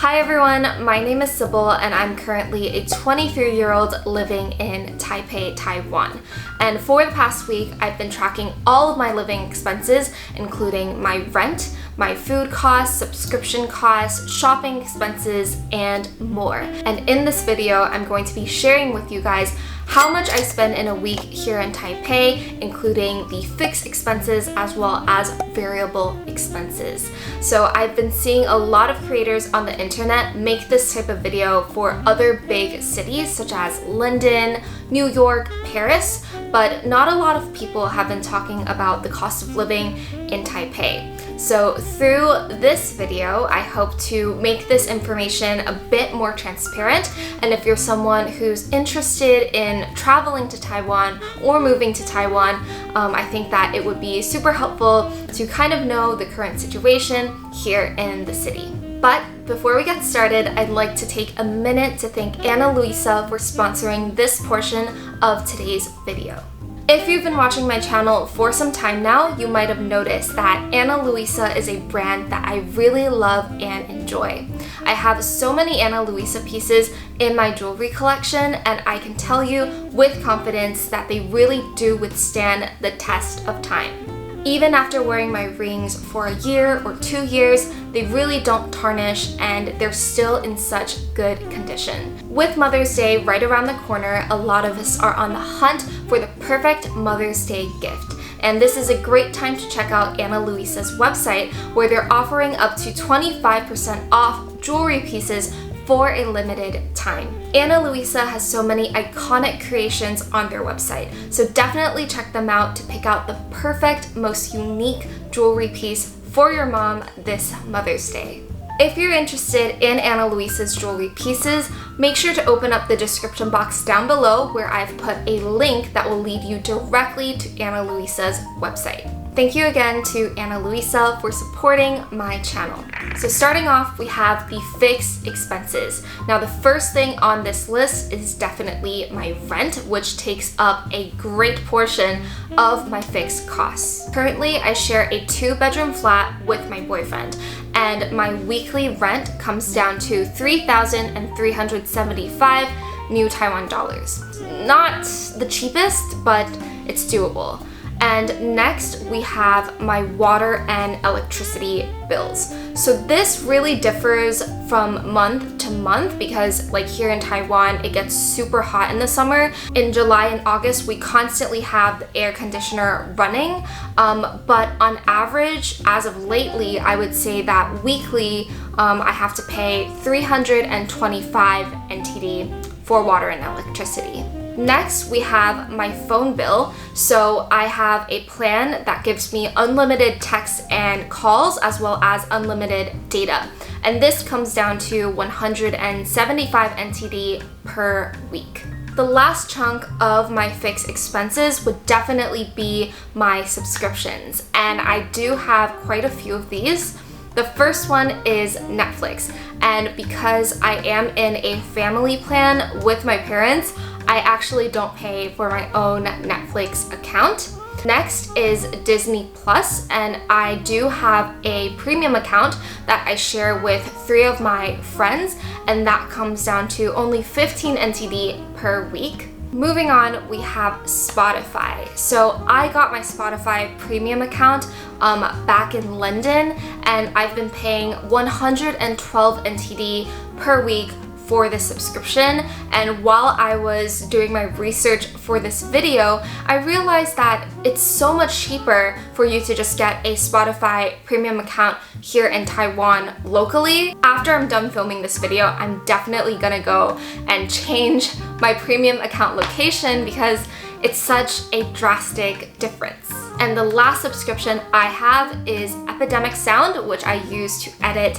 Hi everyone, my name is Sybil and I'm currently a 23-year-old living in Taipei, Taiwan. And for the past week, I've been tracking all of my living expenses, including my rent, my food costs, subscription costs, shopping expenses, and more. And in this video, I'm going to be sharing with you guys how much I spend in a week here in Taipei, including the fixed expenses as well as variable expenses. So I've been seeing a lot of creators on the internet make this type of video for other big cities such as London, New York, Paris, but not a lot of people have been talking about the cost of living in Taipei. So through this video, I hope to make this information a bit more transparent. And if you're someone who's interested in traveling to Taiwan or moving to Taiwan, I think that it would be super helpful to kind of know the current situation here in the city. But before we get started, I'd like to take a minute to thank Luisa for sponsoring this portion of today's video. If you've been watching my channel for some time now, you might have noticed that Luisa is a brand that I really love and enjoy. I have so many Luisa pieces in my jewelry collection, and I can tell you with confidence that they really do withstand the test of time. Even after wearing my rings for a year or 2 years, they really don't tarnish and they're still in such good condition. With Mother's Day right around the corner, a lot of us are on the hunt for the perfect Mother's Day gift. And this is a great time to check out Luisa's website, where they're offering up to 25% off jewelry pieces for a limited time. Luisa has so many iconic creations on their website, so definitely check them out to pick out the perfect, most unique jewelry piece for your mom this Mother's Day. If you're interested in Luisa's jewelry pieces, make sure to open up the description box down below, where I've put a link that will lead you directly to Luisa's website. Thank you again to Luisa for supporting my channel. So starting off, we have the fixed expenses. Now the first thing on this list is definitely my rent, which takes up a great portion of my fixed costs. Currently, I share a 2-bedroom flat with my boyfriend, and my weekly rent comes down to 3,375 new Taiwan dollars. Not the cheapest, but it's doable. And next we have my water and electricity bills. So this really differs from month to month because, like, here in Taiwan, it gets super hot in the summer. In July and August, we constantly have the air conditioner running. But on average, as of lately, I would say that weekly I have to pay 325 NTD for water and electricity. Next, we have my phone bill. So I have a plan that gives me unlimited texts and calls as well as unlimited data. And this comes down to 175 NTD per week. The last chunk of my fixed expenses would definitely be my subscriptions. And I do have quite a few of these. The first one is Netflix. And because I am in a family plan with my parents, I actually don't pay for my own Netflix account. Next is Disney Plus, and I do have a premium account that I share with 3 of my friends, and that comes down to only 15 NTD per week. Moving on, we have Spotify. So I got my Spotify premium account back in London, and I've been paying 112 NTD per week for the subscription. And while I was doing my research for this video, I realized that it's so much cheaper for you to just get a Spotify premium account here in Taiwan locally. After I'm done filming this video, I'm definitely gonna go and change my premium account location because it's such a drastic difference. And the last subscription I have is Epidemic Sound, which I use to edit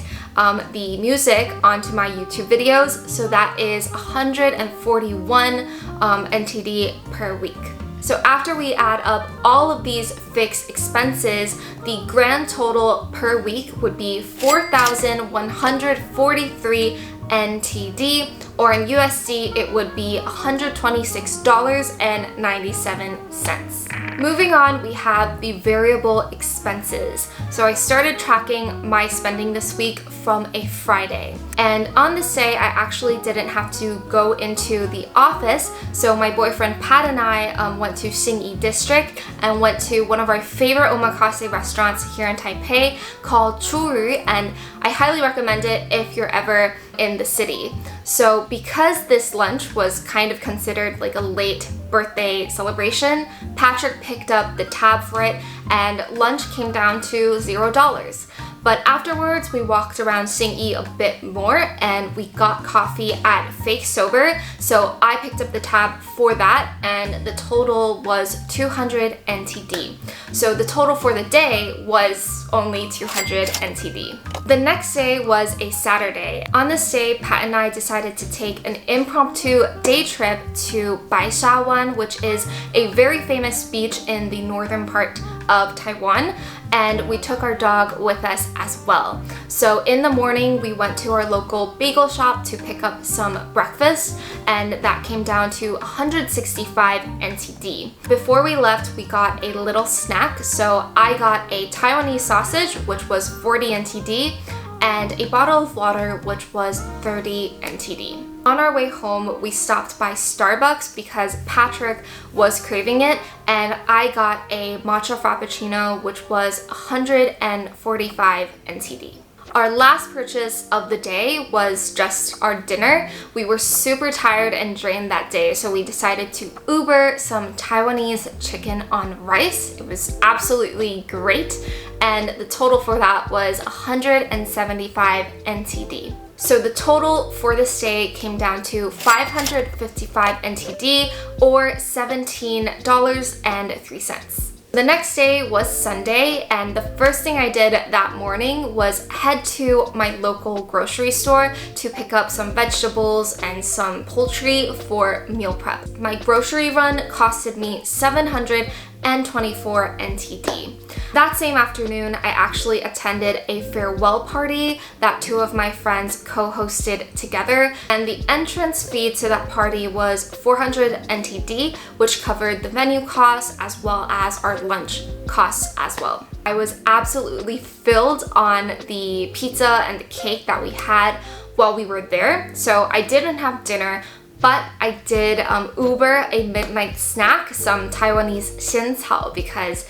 the music onto my YouTube videos. So that is 141 NTD per week. So after we add up all of these fixed expenses, the grand total per week would be 4,143 NTD, or in USD it would be $126.97. Moving on, we have the variable expenses. So I started tracking my spending this week from a Friday. And on this day, I actually didn't have to go into the office. So my boyfriend Pat and I went to Xinyi District and went to one of our favorite omakase restaurants here in Taipei called Churu, and I highly recommend it if you're ever in the city. So because this lunch was kind of considered like a late birthday celebration, Patrick picked up the tab for it and lunch came down to $0. But afterwards, we walked around Xinyi a bit more and we got coffee at Fake Sober. So I picked up the tab for that and the total was 200 NTD. So the total for the day was only 200 NTD. The next day was a Saturday. On this day, Pat and I decided to take an impromptu day trip to Baishawan, which is a very famous beach in the northern part of Taiwan, and we took our dog with us as well. So in the morning, we went to our local bagel shop to pick up some breakfast, and that came down to 165 NTD. Before we left, we got a little snack. So I got a Taiwanese sausage, which was 40 NTD, and a bottle of water, which was 30 NTD. On our way home, we stopped by Starbucks because Patrick was craving it, and I got a matcha frappuccino, which was 145 NTD. Our last purchase of the day was just our dinner. We were super tired and drained that day, so we decided to Uber some Taiwanese chicken on rice. It was absolutely great, and the total for that was 175 NTD. So the total for this day came down to 555 NTD or $17.03. The next day was Sunday, and the first thing I did that morning was head to my local grocery store to pick up some vegetables and some poultry for meal prep. My grocery run costed me 724 NTD. That same afternoon, I actually attended a farewell party that two of my friends co-hosted together, and the entrance fee to that party was 400 NTD, which covered the venue costs as well as our lunch costs as well. I was absolutely filled on the pizza and the cake that we had while we were there, so I didn't have dinner, but I did Uber a midnight snack, some Taiwanese xiancao, because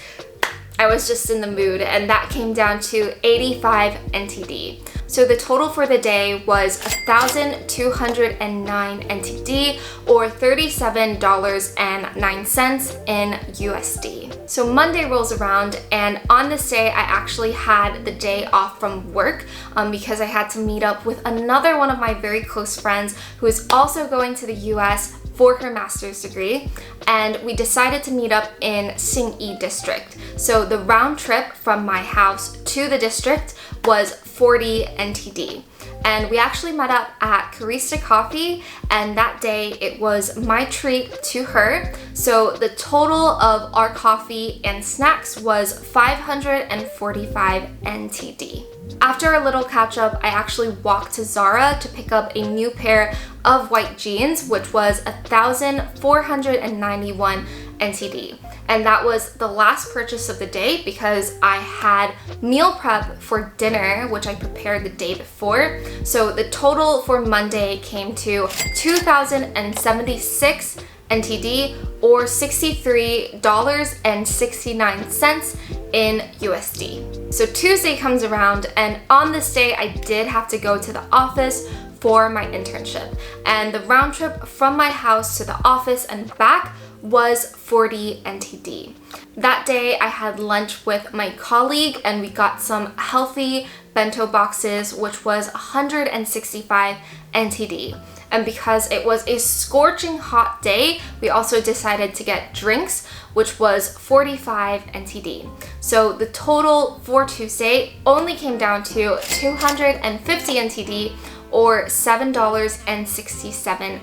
I was just in the mood, and that came down to 85 NTD. So the total for the day was 1,209 NTD or $37.09 in USD. So Monday rolls around, and on this day I actually had the day off from work because I had to meet up with another one of my very close friends who is also going to the US for her master's degree, and we decided to meet up in Xinyi District. So the round trip from my house to the district was 40 NTD. And we actually met up at Carista Coffee, and that day it was my treat to her. So the total of our coffee and snacks was 545 NTD. After a little catch up, I actually walked to Zara to pick up a new pair of white jeans, which was 1,491 NTD. And that was the last purchase of the day because I had meal prep for dinner, which I prepared the day before. So the total for Monday came to 2,076 NTD or $63.69 in USD. So Tuesday comes around, and on this day I did have to go to the office for my internship, and the round trip from my house to the office and back was 40 NTD. That day I had lunch with my colleague and we got some healthy bento boxes, which was 165 NTD. And because it was a scorching hot day, we also decided to get drinks, which was 45 NTD. So the total for Tuesday only came down to 250 NTD or $7.67.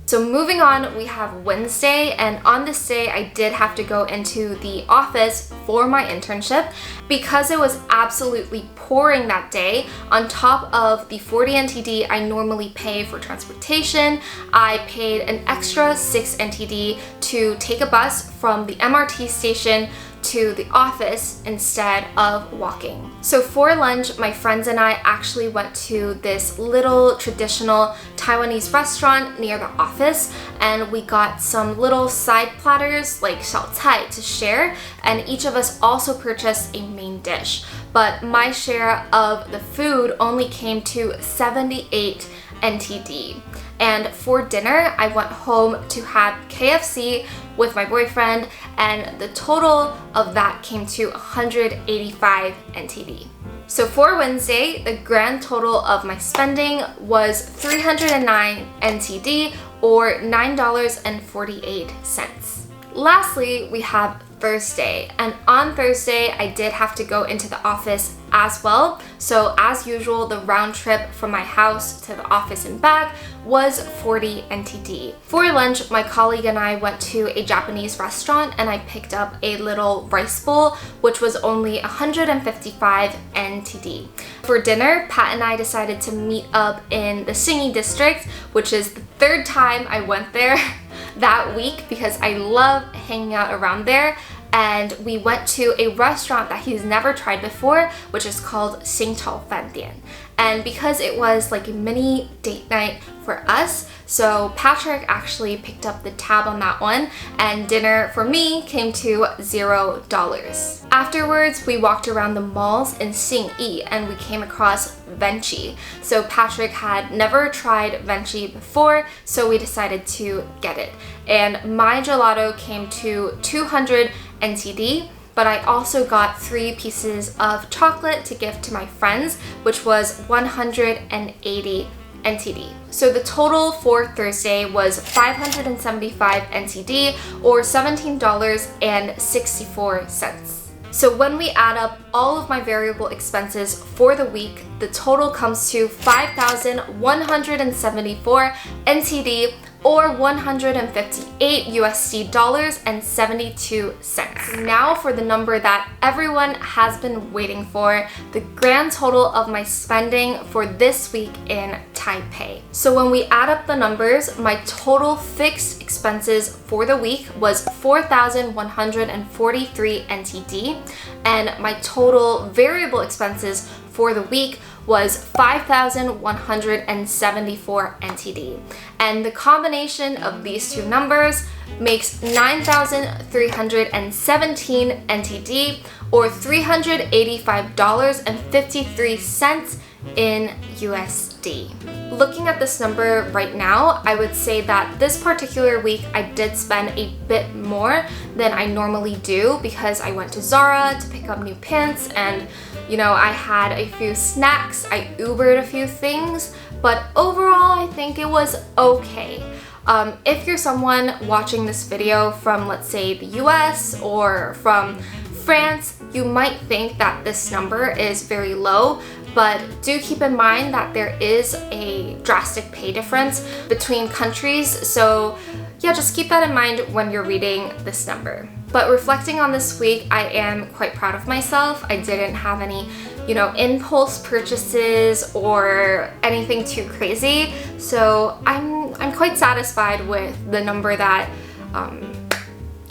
So moving on, we have Wednesday, and on this day I did have to go into the office for my internship because it was absolutely pouring that day. On top of the 40 NTD I normally pay for transportation, I paid an extra 6 NTD to take a bus from the MRT station to the office instead of walking. So for lunch, my friends and I actually went to this little traditional Taiwanese restaurant near the office, and we got some little side platters like 小菜 to share, and each of us also purchased a main dish. But my share of the food only came to 78 NTD. And for dinner, I went home to have KFC with my boyfriend, and the total of that came to 185 NTD. So for Wednesday, the grand total of my spending was 309 NTD, or $9.48. Lastly, we have Thursday, and on Thursday I did have to go into the office as well. So as usual, the round trip from my house to the office and back was 40 NTD. For lunch, my colleague and I went to a Japanese restaurant and I picked up a little rice bowl, which was only 155 NTD. For dinner, Pat and I decided to meet up in the Xinyi district, which is the third time I went there that week because I love hanging out around there. And we went to a restaurant that he's never tried before, which is called Xingchou Fandian. And because it was like a mini date night for us, so Patrick actually picked up the tab on that one, and dinner for me came to $0. Afterwards, we walked around the malls in Xinyi and we came across Venchi. So Patrick had never tried Venchi before, so we decided to get it. And my gelato came to 200 NTD, but I also got 3 pieces of chocolate to give to my friends, which was 180 NTD. So the total for Thursday was 575 NTD, or $17.64. So when we add up all of my variable expenses for the week, the total comes to 5,174 NTD, or $158 and 72 cents. Now for the number that everyone has been waiting for, the grand total of my spending for this week in Taipei. So when we add up the numbers, my total fixed expenses for the week was 4,143 NTD, and my total variable expenses for the week was 5,174 NTD. And the combination of these two numbers makes 9,317 NTD, or $385.53 in USD. Looking at this number right now, I would say that this particular week I did spend a bit more than I normally do because I went to Zara to pick up new pants, and I had a few snacks, I Ubered a few things, but overall I think it was okay. If you're someone watching this video from, let's say, the US or from France, you might think that this number is very low, but do keep in mind that there is a drastic pay difference between countries, so yeah, just keep that in mind when you're reading this number. But reflecting on this week, I am quite proud of myself. I didn't have any, impulse purchases or anything too crazy, so I'm quite satisfied with the number that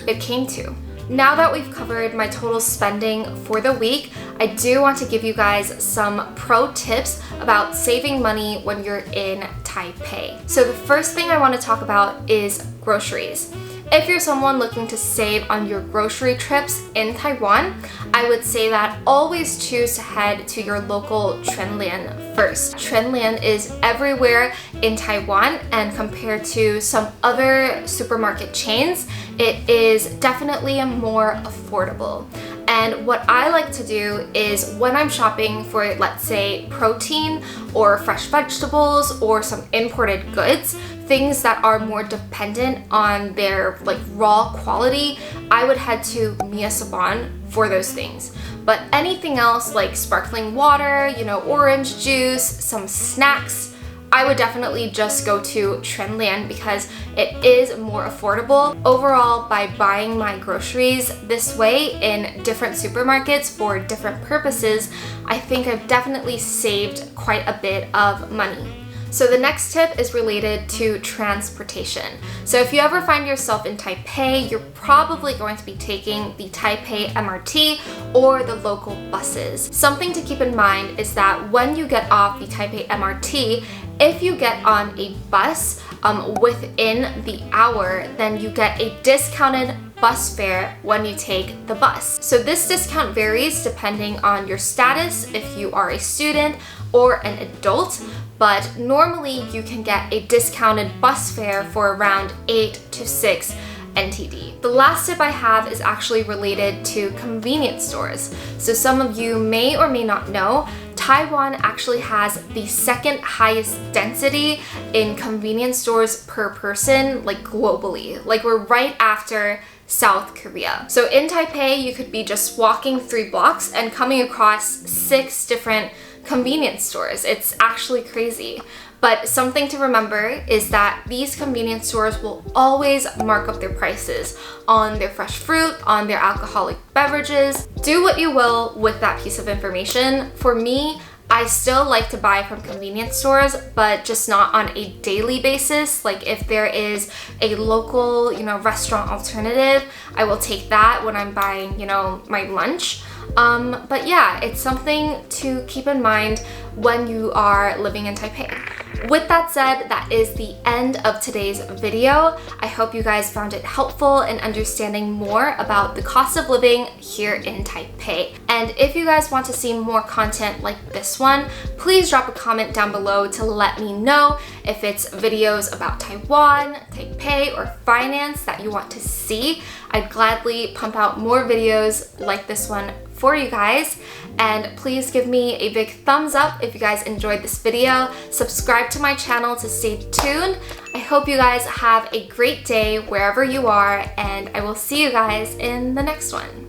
it came to. Now that we've covered my total spending for the week, I do want to give you guys some pro tips about saving money when you're in Taipei. So the first thing I want to talk about is groceries. If you're someone looking to save on your grocery trips in Taiwan, I would say that always choose to head to your local Quanlian first. Quanlian is everywhere in Taiwan, and compared to some other supermarket chains, it is definitely more affordable. And what I like to do is when I'm shopping for, let's say, protein or fresh vegetables or some imported goods, things that are more dependent on their raw quality, I would head to Miyasaban for those things. But anything else like sparkling water, orange juice, some snacks, I would definitely just go to Trendian because it is more affordable. Overall, by buying my groceries this way in different supermarkets for different purposes, I think I've definitely saved quite a bit of money. So the next tip is related to transportation. So if you ever find yourself in Taipei, you're probably going to be taking the Taipei MRT or the local buses. Something to keep in mind is that when you get off the Taipei MRT, if you get on a bus within the hour, then you get a discounted bus fare when you take the bus. So this discount varies depending on your status, if you are a student or an adult, but normally you can get a discounted bus fare for around 8 to 6 NTD. The last tip I have is actually related to convenience stores. So some of you may or may not know, Taiwan actually has the second highest density in convenience stores per person, like globally. Like we're right after South Korea. So in Taipei, you could be just walking 3 blocks and coming across 6 different convenience stores. It's actually crazy. But something to remember is that these convenience stores will always mark up their prices on their fresh fruit, on their alcoholic beverages. Do what you will with that piece of information. For me, I still like to buy from convenience stores, but just not on a daily basis. Like if there is a local, restaurant alternative, I will take that when I'm buying, my lunch. But yeah, it's something to keep in mind when you are living in Taipei. With that said, that is the end of today's video. I hope you guys found it helpful in understanding more about the cost of living here in Taipei. And if you guys want to see more content like this one, please drop a comment down below to let me know if it's videos about Taiwan, Taipei, or finance that you want to see. I'd gladly pump out more videos like this one for you guys. And please give me a big thumbs up if you guys enjoyed this video. Subscribe to my channel to stay tuned. I hope you guys have a great day wherever you are, and I will see you guys in the next one.